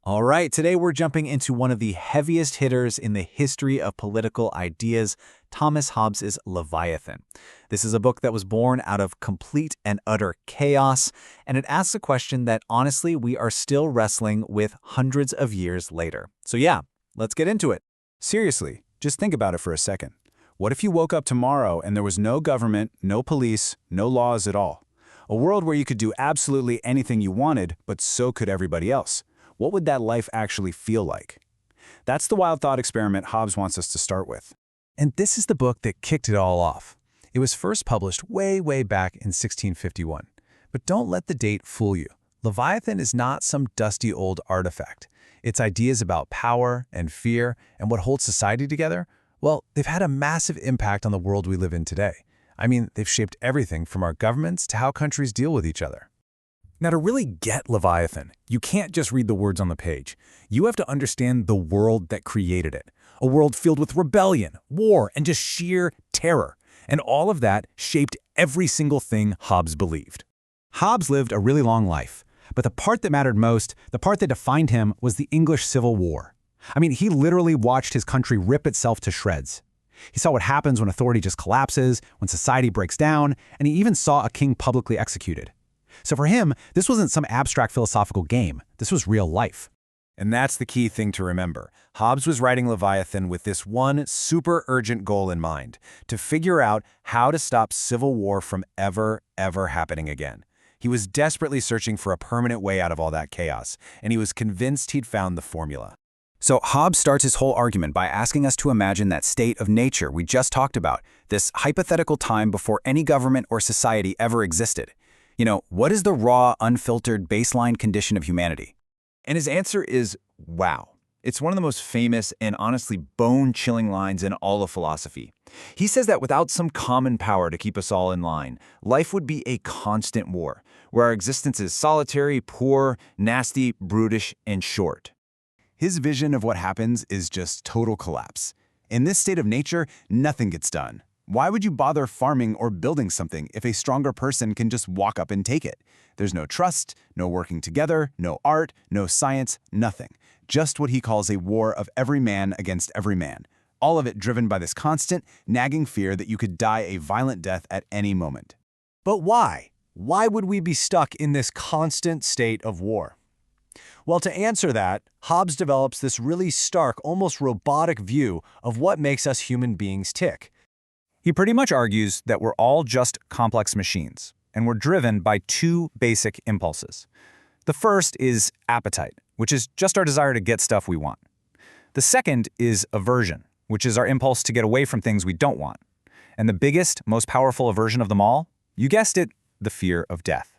All right, today we're jumping into one of the heaviest hitters in the history of political ideas, Thomas Hobbes' Leviathan. This is a book that was born out of complete and utter chaos, and it asks a question that honestly we are still wrestling with hundreds of years later. So yeah, let's get into it. Seriously, just think about it for a second. What if you woke up tomorrow and there was no government, no police, no laws at all? A world where you could do absolutely anything you wanted, but so could everybody else. What would that life actually feel like? That's the wild thought experiment Hobbes wants us to start with. And this is the book that kicked it all off. It was first published way back in 1651. But don't let the date fool you. Leviathan is not some dusty old artifact. Its ideas about power and fear and what holds society together, well, they've had a massive impact on the world we live in today. I mean, they've shaped everything from our governments to how countries deal with each other. Now, to really get Leviathan, you can't just read the words on the page. You have to understand the world that created it. A world filled with rebellion, war, and just sheer terror. And all of that shaped every single thing Hobbes believed. Hobbes lived a really long life, but the part that mattered most, the part that defined him, was the English Civil War. I mean, he literally watched his country rip itself to shreds. He saw what happens when authority just collapses, when society breaks down, and he even saw a king publicly executed. So for him, this wasn't some abstract philosophical game. This was real life. And that's the key thing to remember. Hobbes was writing Leviathan with this one super urgent goal in mind, to figure out how to stop civil war from ever happening again. He was desperately searching for a permanent way out of all that chaos, and he was convinced he'd found the formula. So Hobbes starts his whole argument by asking us to imagine that state of nature we just talked about, this hypothetical time before any government or society ever existed. You know, what is the raw, unfiltered baseline condition of humanity? And his answer is, wow. It's one of the most famous and honestly bone-chilling lines in all of philosophy. He says that without some common power to keep us all in line, life would be a constant war, where our existence is solitary, poor, nasty, brutish, and short. His vision of what happens is just total collapse. In this state of nature, nothing gets done. Why would you bother farming or building something if a stronger person can just walk up and take it? There's no trust, no working together, no art, no science, nothing. Just what he calls a war of every man against every man. All of it driven by this constant, nagging fear that you could die a violent death at any moment. But why? Why would we be stuck in this constant state of war? Well, to answer that, Hobbes develops this really stark, almost robotic view of what makes us human beings tick. He pretty much argues that we're all just complex machines, and we're driven by two basic impulses. The first is appetite, which is just our desire to get stuff we want. The second is aversion, which is our impulse to get away from things we don't want. And the biggest, most powerful aversion of them all? You guessed it, the fear of death.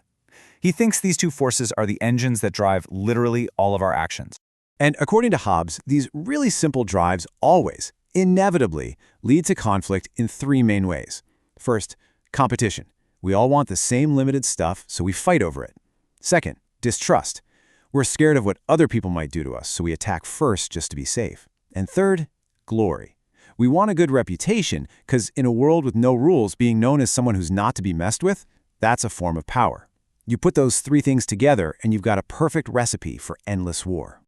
He thinks these two forces are the engines that drive literally all of our actions. And according to Hobbes, these really simple drives always, inevitably, lead to conflict in three main ways. First, competition. We all want the same limited stuff, so we fight over it. Second, distrust. We're scared of what other people might do to us, so we attack first just to be safe. And third, glory. We want a good reputation, because in a world with no rules, being known as someone who's not to be messed with, that's a form of power. You put those three things together, and you've got a perfect recipe for endless war.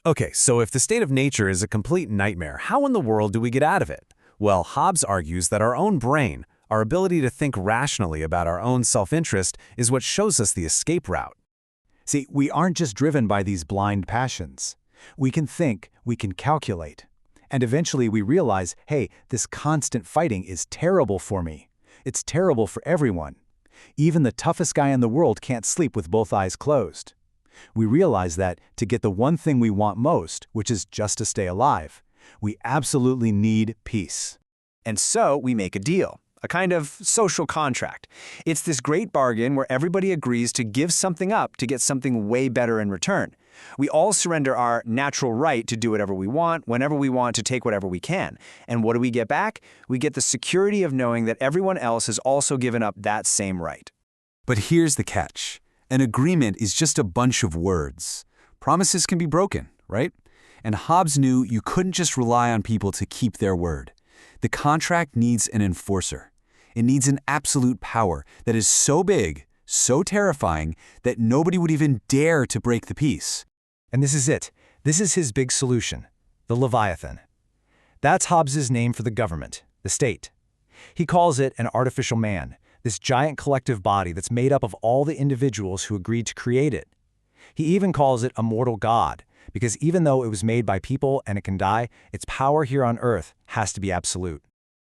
Okay, so if the state of nature is a complete nightmare, how in the world do we get out of it? Well, Hobbes argues that our own brain, our ability to think rationally about our own self-interest, is what shows us the escape route. See, we aren't just driven by these blind passions. We can think, we can calculate. And eventually we realize, hey, this constant fighting is terrible for me. It's terrible for everyone. Even the toughest guy in the world can't sleep with both eyes closed. We realize that to get the one thing we want most, which is just to stay alive, we absolutely need peace. And so we make a deal, a kind of social contract. It's this great bargain where everybody agrees to give something up to get something way better in return. We all surrender our natural right to do whatever we want, whenever we want, to take whatever we can. And what do we get back? We get the security of knowing that everyone else has also given up that same right. But here's the catch. An agreement is just a bunch of words. Promises can be broken, right? And Hobbes knew you couldn't just rely on people to keep their word. The contract needs an enforcer. It needs an absolute power that is so big, so terrifying, that nobody would even dare to break the peace. And this is it. This is his big solution, the Leviathan. That's Hobbes's name for the government, the state. He calls it an artificial man, this giant collective body that's made up of all the individuals who agreed to create it. He even calls it a mortal god, because even though it was made by people and it can die, its power here on Earth has to be absolute.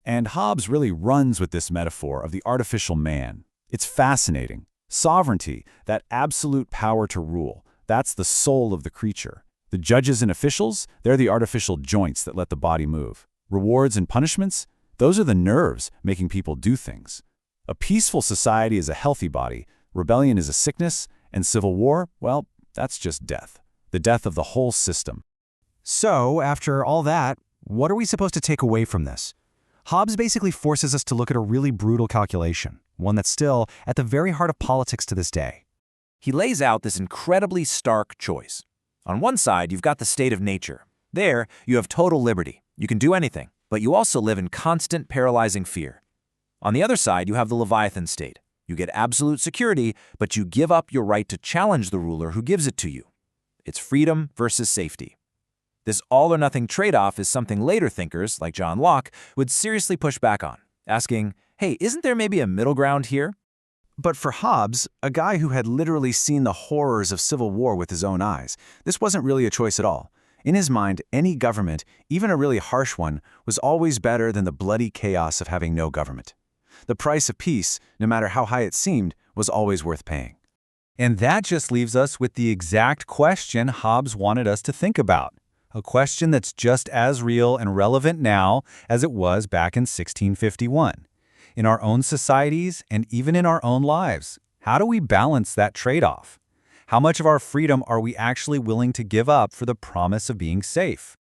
And Hobbes really runs with this metaphor of the artificial man. It's fascinating. Sovereignty, that absolute power to rule, that's the soul of the creature. The judges and officials, they're the artificial joints that let the body move. Rewards and punishments, those are the nerves making people do things. A peaceful society is a healthy body, rebellion is a sickness, and civil war, well, that's just death. The death of the whole system. So, after all that, what are we supposed to take away from this? Hobbes basically forces us to look at a really brutal calculation, one that's still at the very heart of politics to this day. He lays out this incredibly stark choice. On one side, you've got the state of nature. There, you have total liberty. You can do anything, but you also live in constant paralyzing fear. On the other side, you have the Leviathan state. You get absolute security, but you give up your right to challenge the ruler who gives it to you. It's freedom versus safety. This all-or-nothing trade-off is something later thinkers, like John Locke, would seriously push back on, asking, hey, isn't there maybe a middle ground here? But for Hobbes, a guy who had literally seen the horrors of civil war with his own eyes, this wasn't really a choice at all. In his mind, any government, even a really harsh one, was always better than the bloody chaos of having no government. The price of peace, no matter how high it seemed, was always worth paying. And that just leaves us with the exact question Hobbes wanted us to think about. A question that's just as real and relevant now as it was back in 1651. In our own societies and even in our own lives, how do we balance that trade-off? How much of our freedom are we actually willing to give up for the promise of being safe?